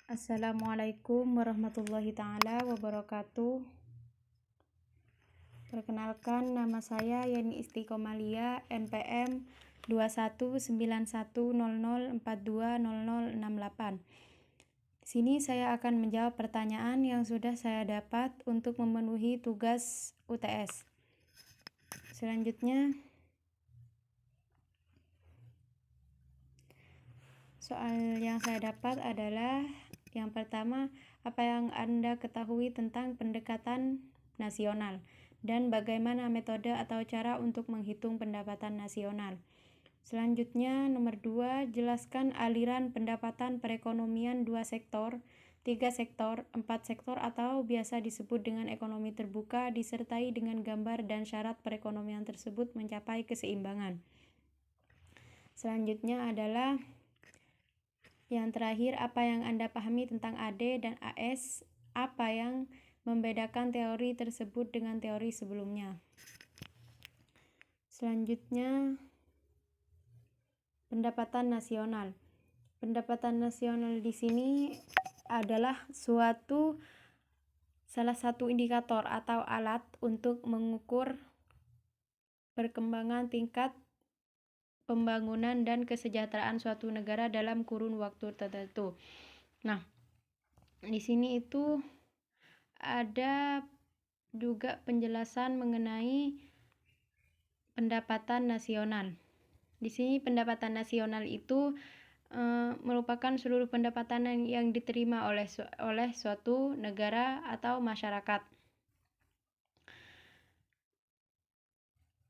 Assalamualaikum warahmatullahi ta'ala wabarakatuh. Perkenalkan, nama saya Yani Istiqomalia, NPM 219100420068. Di sini saya akan menjawab pertanyaan yang sudah saya dapat untuk memenuhi tugas UTS. Selanjutnya, soal yang saya dapat adalah yang pertama, apa yang Anda ketahui tentang pendekatan nasional dan bagaimana metode atau cara untuk menghitung pendapatan nasional. Selanjutnya, nomor 2, jelaskan aliran pendapatan perekonomian 2 sektor, 3 sektor, 4 sektor atau biasa disebut dengan ekonomi terbuka disertai dengan gambar dan syarat perekonomian tersebut mencapai keseimbangan. Selanjutnya adalah yang terakhir, apa yang Anda pahami tentang AD dan AS? Apa yang membedakan teori tersebut dengan teori sebelumnya? Selanjutnya, pendapatan nasional. Pendapatan nasional di sini adalah salah satu indikator atau alat untuk mengukur perkembangan tingkat pembangunan dan kesejahteraan suatu negara dalam kurun waktu tertentu. Nah, di sini itu ada juga penjelasan mengenai pendapatan nasional. Di sini pendapatan nasional itu merupakan seluruh pendapatan yang diterima oleh suatu negara atau masyarakat.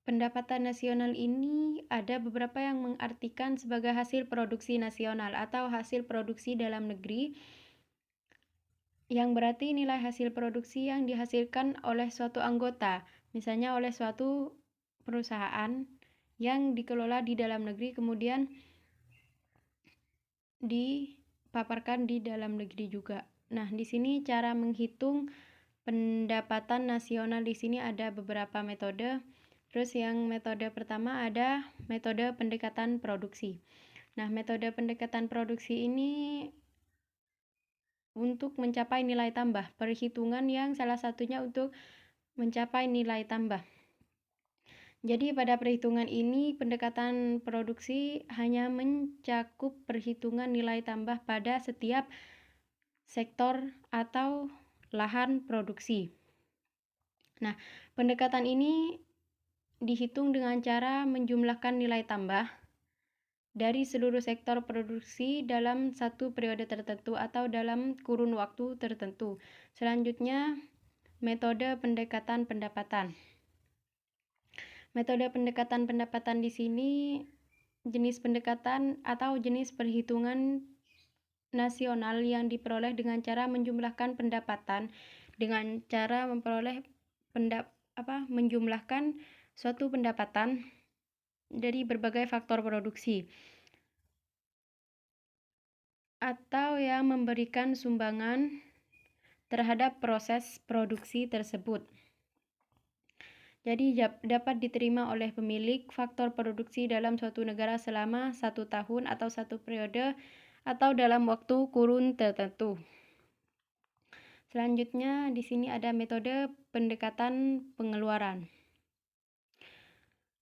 Pendapatan nasional ini ada beberapa yang mengartikan sebagai hasil produksi nasional atau hasil produksi dalam negeri, yang berarti nilai hasil produksi yang dihasilkan oleh suatu anggota, misalnya oleh suatu perusahaan yang dikelola di dalam negeri kemudian dipaparkan di dalam negeri juga. Nah, di sini cara menghitung pendapatan nasional di sini ada beberapa metode. Terus yang metode pertama ada metode pendekatan produksi. Nah, metode pendekatan produksi ini untuk mencapai nilai tambah, perhitungan yang salah satunya untuk mencapai nilai tambah. Jadi pada perhitungan ini pendekatan produksi hanya mencakup perhitungan nilai tambah pada setiap sektor atau lahan produksi. Nah, pendekatan ini dihitung dengan cara menjumlahkan nilai tambah dari seluruh sektor produksi dalam satu periode tertentu atau dalam kurun waktu tertentu. Selanjutnya, metode pendekatan pendapatan. Metode pendekatan pendapatan di sini jenis pendekatan atau jenis perhitungan nasional yang diperoleh dengan cara menjumlahkan pendapatan dengan cara menjumlahkan suatu pendapatan dari berbagai faktor produksi atau yang memberikan sumbangan terhadap proses produksi tersebut. Jadi dapat diterima oleh pemilik faktor produksi dalam suatu negara selama 1 tahun atau 1 periode atau dalam waktu kurun tertentu. Selanjutnya di sini ada metode pendekatan pengeluaran.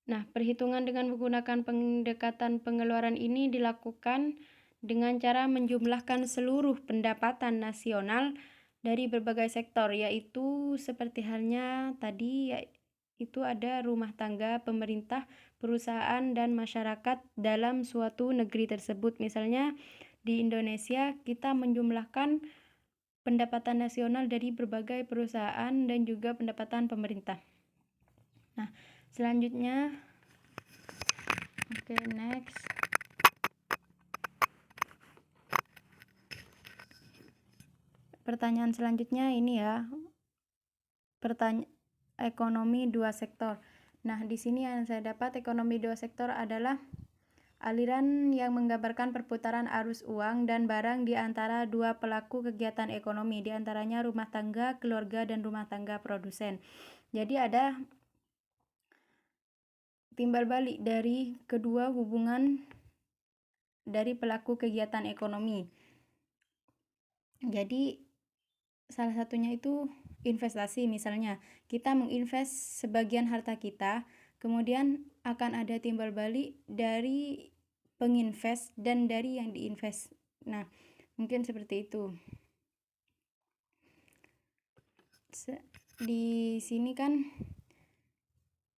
Nah, perhitungan dengan menggunakan pendekatan pengeluaran ini dilakukan dengan cara menjumlahkan seluruh pendapatan nasional dari berbagai sektor, yaitu seperti halnya tadi, yaitu ada rumah tangga, pemerintah, perusahaan, dan masyarakat dalam suatu negeri tersebut. Misalnya di Indonesia kita menjumlahkan pendapatan nasional dari berbagai perusahaan dan juga pendapatan pemerintah. Nah, selanjutnya, next. Pertanyaan selanjutnya ini ya. Ekonomi 2 sektor. Nah, di sini yang saya dapat ekonomi 2 sektor adalah aliran yang menggambarkan perputaran arus uang dan barang di antara dua pelaku kegiatan ekonomi, di antaranya rumah tangga, keluarga, dan rumah tangga produsen. Jadi ada timbal balik dari kedua hubungan dari pelaku kegiatan ekonomi. Jadi salah satunya itu investasi. Misalnya kita menginvest sebagian harta kita, kemudian akan ada timbal balik dari penginvest dan dari yang diinvest. Nah, mungkin seperti itu. Di sini kan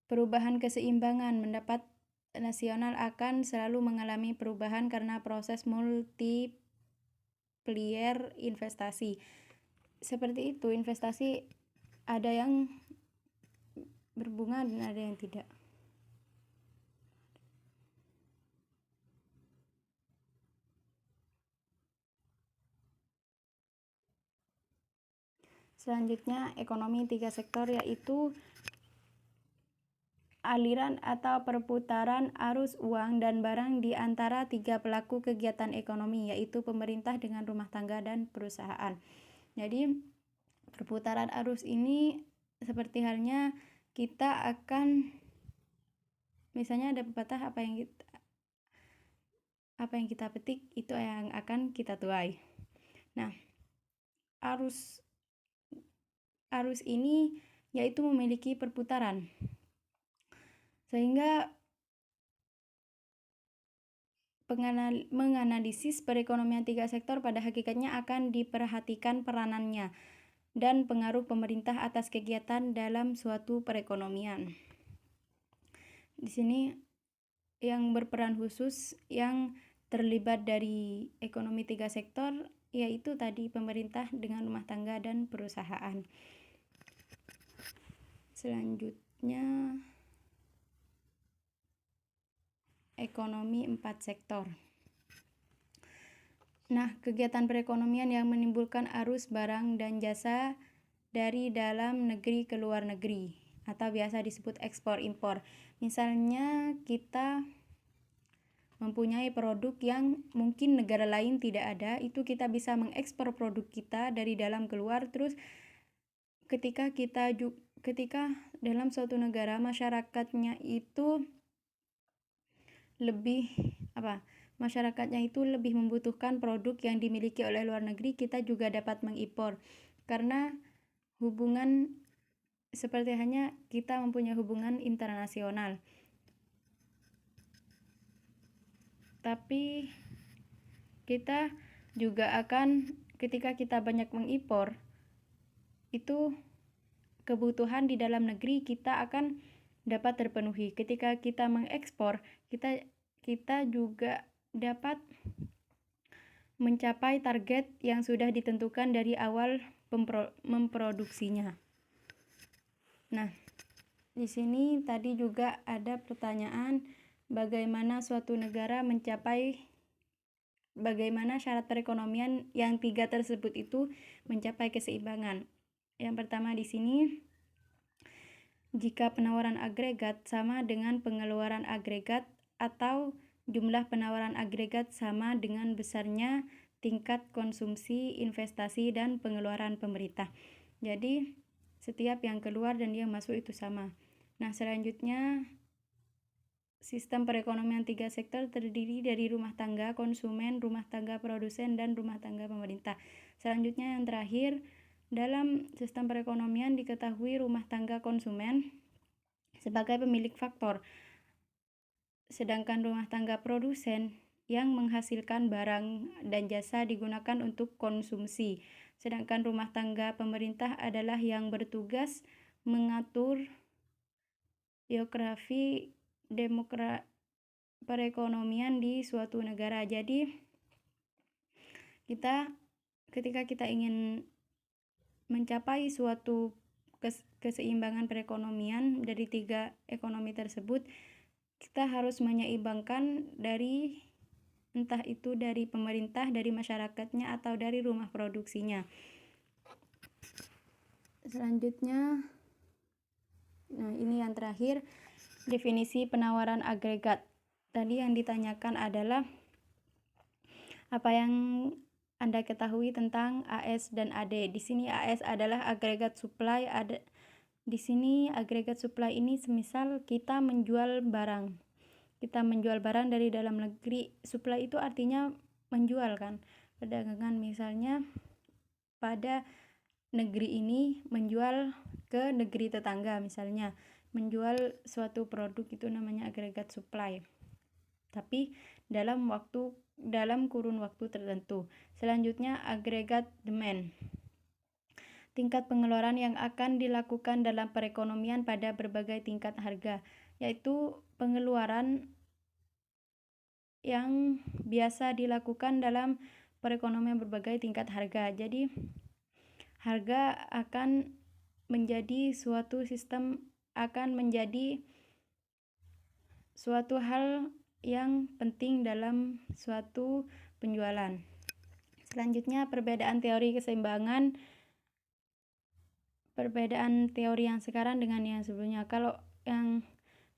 perubahan keseimbangan mendapat nasional akan selalu mengalami perubahan karena proses multiplier investasi. Seperti itu, investasi ada yang berbunga dan ada yang tidak. Selanjutnya, ekonomi 3 sektor, yaitu aliran atau perputaran arus uang dan barang di antara 3 pelaku kegiatan ekonomi, yaitu pemerintah dengan rumah tangga dan perusahaan. Jadi, perputaran arus ini seperti halnya kita akan, misalnya ada pepatah, apa yang kita petik itu yang akan kita tuai. Nah, arus ini yaitu memiliki perputaran, sehingga menganalisis perekonomian 3 sektor pada hakikatnya akan diperhatikan peranannya dan pengaruh pemerintah atas kegiatan dalam suatu perekonomian. Di sini yang berperan khusus yang terlibat dari ekonomi 3 sektor yaitu tadi pemerintah dengan rumah tangga dan perusahaan. Selanjutnya, ekonomi 4 sektor. Nah, kegiatan perekonomian yang menimbulkan arus barang dan jasa dari dalam negeri ke luar negeri atau biasa disebut ekspor impor. Misalnya kita mempunyai produk yang mungkin negara lain tidak ada, itu kita bisa mengekspor produk kita dari dalam keluar. Terus ketika dalam suatu negara masyarakatnya itu lebih membutuhkan produk yang dimiliki oleh luar negeri, kita juga dapat mengimpor karena hubungan seperti hanya kita mempunyai hubungan internasional. Tapi kita juga akan, ketika kita banyak mengimpor, itu kebutuhan di dalam negeri kita akan dapat terpenuhi. Ketika kita mengekspor, kita juga dapat mencapai target yang sudah ditentukan dari awal memproduksinya. Nah, di sini tadi juga ada pertanyaan bagaimana suatu negara bagaimana syarat perekonomian yang 3 tersebut itu mencapai keseimbangan. Yang pertama di sini, jika penawaran agregat sama dengan pengeluaran agregat atau jumlah penawaran agregat sama dengan besarnya tingkat konsumsi, investasi, dan pengeluaran pemerintah. Jadi, setiap yang keluar dan yang masuk itu sama. Nah, selanjutnya, sistem perekonomian 3 sektor terdiri dari rumah tangga konsumen, rumah tangga produsen, dan rumah tangga pemerintah. Selanjutnya yang terakhir, dalam sistem perekonomian diketahui rumah tangga konsumen sebagai pemilik faktor, sedangkan rumah tangga produsen yang menghasilkan barang dan jasa digunakan untuk konsumsi. Sedangkan rumah tangga pemerintah adalah yang bertugas mengatur geografi perekonomian di suatu negara. Jadi ketika kita ingin mencapai suatu keseimbangan perekonomian dari 3 ekonomi tersebut, kita harus menyeimbangkan dari entah itu dari pemerintah, dari masyarakatnya, atau dari rumah produksinya. Selanjutnya, nah ini yang terakhir, definisi penawaran agregat. Tadi yang ditanyakan adalah apa yang Anda ketahui tentang AS dan AD. Di sini AS adalah agregat supply. Di sini agregat supply ini semisal kita menjual barang. Kita menjual barang dari dalam negeri. Supply itu artinya menjual kan, perdagangan. Misalnya pada negeri ini menjual ke negeri tetangga, misalnya menjual suatu produk itu namanya agregat supply, tapi dalam kurun waktu tertentu. Selanjutnya agregat demand, tingkat pengeluaran yang akan dilakukan dalam perekonomian pada berbagai tingkat harga, yaitu pengeluaran yang biasa dilakukan dalam perekonomian berbagai tingkat harga. Jadi harga akan menjadi suatu sistem, akan menjadi suatu hal yang penting dalam suatu penjualan. Selanjutnya perbedaan teori keseimbangan, perbedaan teori yang sekarang dengan yang sebelumnya. Kalau yang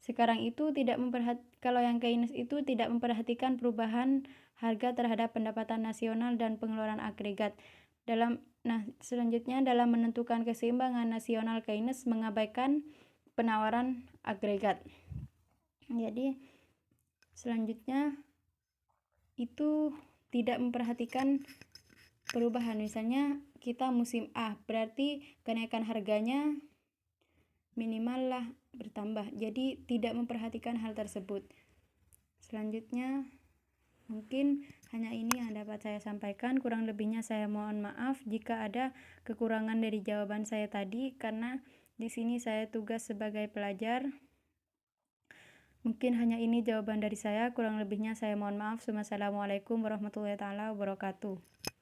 sekarang itu kalau yang Keynes itu tidak memperhatikan perubahan harga terhadap pendapatan nasional dan pengeluaran agregat. Selanjutnya dalam menentukan keseimbangan nasional, Keynes mengabaikan penawaran agregat. Jadi selanjutnya itu tidak memperhatikan perubahan. Misalnya kita musim A, berarti kenaikan harganya minimal lah bertambah. Jadi tidak memperhatikan hal tersebut. Selanjutnya mungkin hanya ini yang dapat saya sampaikan. Kurang lebihnya saya mohon maaf jika ada kekurangan dari jawaban saya tadi, karena di sini saya tugas sebagai pelajar. Mungkin hanya ini jawaban dari saya. Kurang lebihnya saya mohon maaf. Wassalamualaikum warahmatullahi wabarakatuh.